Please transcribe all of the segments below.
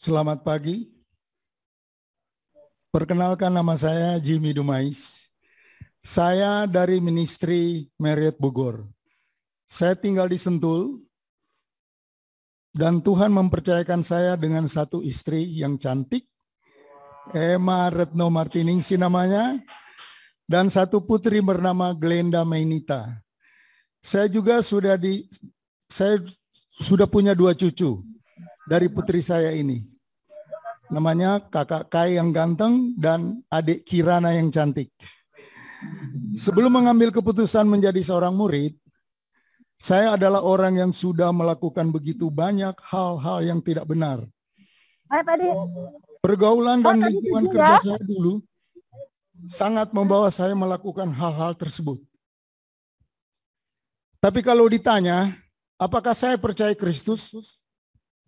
Selamat pagi. Perkenalkan, nama saya Jimmy Dumais. Saya dari Ministry Marriott Bogor. Saya tinggal di Sentul dan Tuhan mempercayakan saya dengan satu istri yang cantik, Emma Retno Martiningsi namanya, dan satu putri bernama Glenda Mainita. Saya sudah punya 2 cucu dari putri saya ini. Namanya kakak Kai yang ganteng dan adik Kirana yang cantik. Sebelum mengambil keputusan menjadi seorang murid, saya adalah orang yang sudah melakukan begitu banyak hal-hal yang tidak benar. Pergaulan dan lingkungan kerja saya dulu sangat membawa saya melakukan hal-hal tersebut. Tapi kalau ditanya, apakah saya percaya Kristus?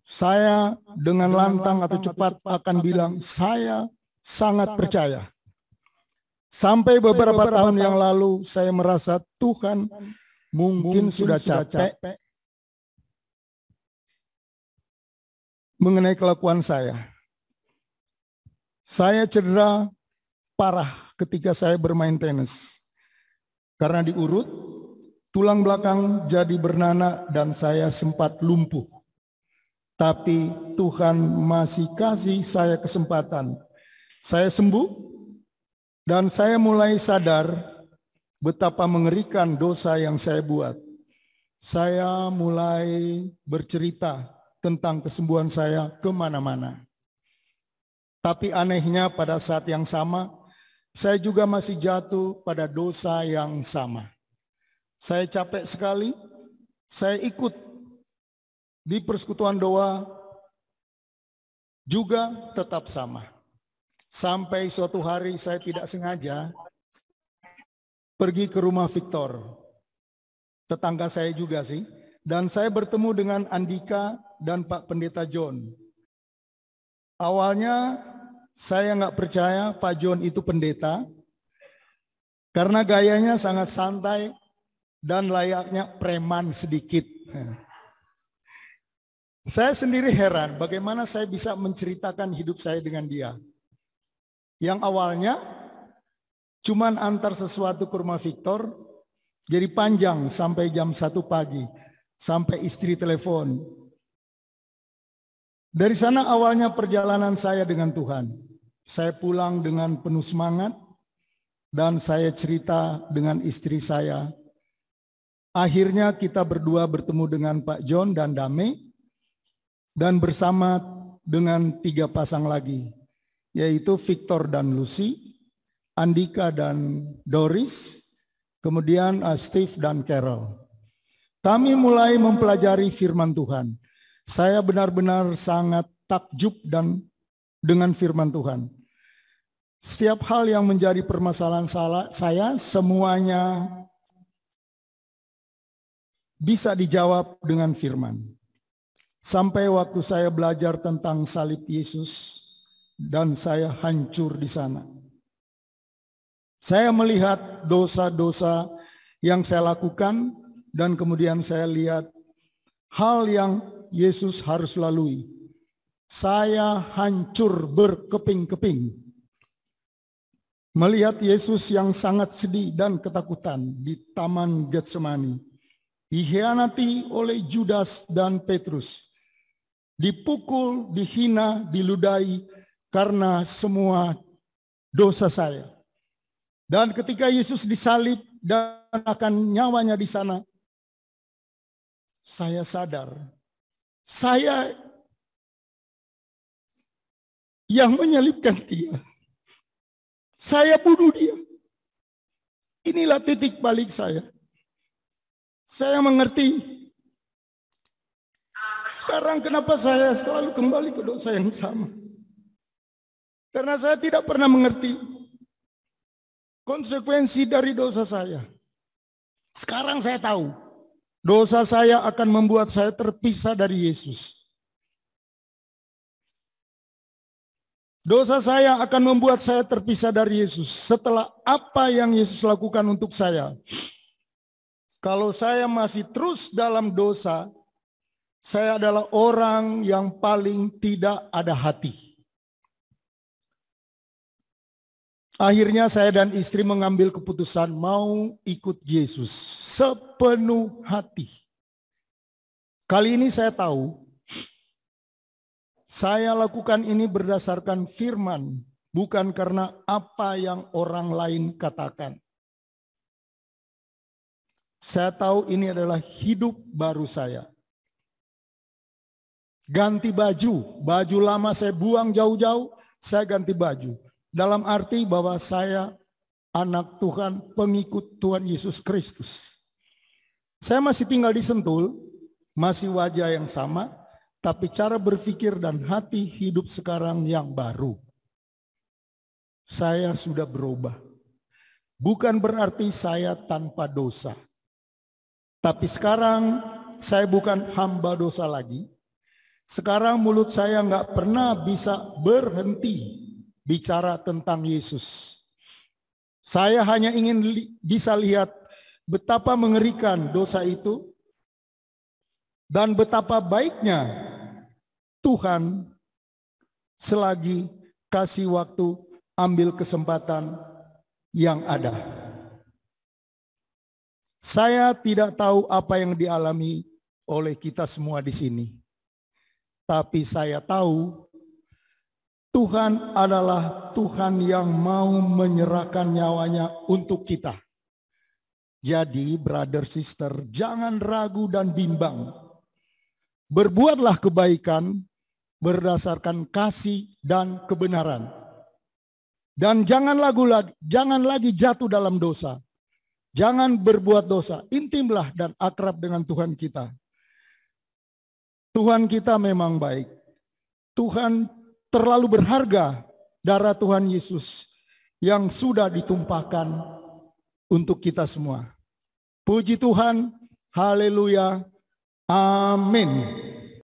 Saya dengan lantang atau cepat akan bilang, saya sangat percaya. Sampai beberapa tahun yang lalu saya merasa Tuhan mungkin sudah capek mengenai kelakuan saya. Saya cedera parah ketika saya bermain tenis. Karena diurut, tulang belakang jadi bernanah dan saya sempat lumpuh. Tapi Tuhan masih kasih saya kesempatan. Saya sembuh dan saya mulai sadar betapa mengerikan dosa yang saya buat. Saya mulai bercerita tentang kesembuhan saya kemana-mana. Tapi anehnya pada saat yang sama, saya juga masih jatuh pada dosa yang sama. Saya capek sekali, saya ikut di persekutuan doa juga tetap sama. Sampai suatu hari saya tidak sengaja pergi ke rumah Victor. Tetangga saya juga sih. Dan saya bertemu dengan Andika dan Pak Pendeta John. Awalnya saya nggak percaya Pak John itu pendeta. Karena gayanya sangat santai dan layaknya preman sedikit. Saya sendiri heran bagaimana saya bisa menceritakan hidup saya dengan dia. Yang awalnya cuman antar sesuatu ke rumah Victor, jadi panjang sampai jam 1 pagi, sampai istri telepon. Dari sana awalnya perjalanan saya dengan Tuhan. Saya pulang dengan penuh semangat dan saya cerita dengan istri saya. Akhirnya kita berdua bertemu dengan Pak John dan Dame. Dan bersama dengan 3 pasang lagi, yaitu Victor dan Lucy, Andika dan Doris, kemudian Steve dan Carol. Kami mulai mempelajari firman Tuhan. Saya benar-benar sangat takjub dengan firman Tuhan. Setiap hal yang menjadi permasalahan saya, semuanya bisa dijawab dengan firman. Sampai waktu saya belajar tentang salib Yesus dan saya hancur di sana. Saya melihat dosa-dosa yang saya lakukan dan kemudian saya lihat hal yang Yesus harus lalui. Saya hancur berkeping-keping. Melihat Yesus yang sangat sedih dan ketakutan di Taman Getsemani. Dikhianati oleh Judas dan Petrus. Dipukul, dihina, diludahi karena semua dosa saya. Dan ketika Yesus disalib dan akan nyawanya di sana, saya sadar, saya yang menyalibkan dia. Saya bunuh dia. Inilah titik balik saya. Saya mengerti. Sekarang kenapa saya selalu kembali ke dosa yang sama? Karena saya tidak pernah mengerti konsekuensi dari dosa saya. Sekarang saya tahu, dosa saya akan membuat saya terpisah dari Yesus. Dosa saya akan membuat saya terpisah dari Yesus. Setelah apa yang Yesus lakukan untuk saya. Kalau saya masih terus dalam dosa, Saya adalah orang yang paling tidak ada hati. Akhirnya saya dan istri mengambil keputusan mau ikut Yesus sepenuh hati. Kali ini saya tahu, saya lakukan ini berdasarkan firman, bukan karena apa yang orang lain katakan. Saya tahu ini adalah hidup baru saya. Ganti baju, baju lama saya buang jauh-jauh, saya ganti baju. Dalam arti bahwa saya anak Tuhan, pengikut Tuhan Yesus Kristus. Saya masih tinggal di Sentul, masih wajah yang sama, tapi cara berpikir dan hati hidup sekarang yang baru. Saya sudah berubah. Bukan berarti saya tanpa dosa. Tapi sekarang saya bukan hamba dosa lagi. Sekarang mulut saya nggak pernah bisa berhenti bicara tentang Yesus. Saya hanya ingin bisa lihat betapa mengerikan dosa itu dan betapa baiknya Tuhan selagi kasih waktu ambil kesempatan yang ada. Saya tidak tahu apa yang dialami oleh kita semua di sini. Tapi saya tahu Tuhan adalah Tuhan yang mau menyerahkan nyawanya untuk kita. Jadi brother sister, jangan ragu dan bimbang. Berbuatlah kebaikan berdasarkan kasih dan kebenaran. Dan jangan lagi jatuh dalam dosa. Jangan berbuat dosa. Intimlah dan akrab dengan Tuhan kita. Tuhan kita memang baik. Tuhan terlalu berharga, darah Tuhan Yesus yang sudah ditumpahkan untuk kita semua. Puji Tuhan, haleluya, amin.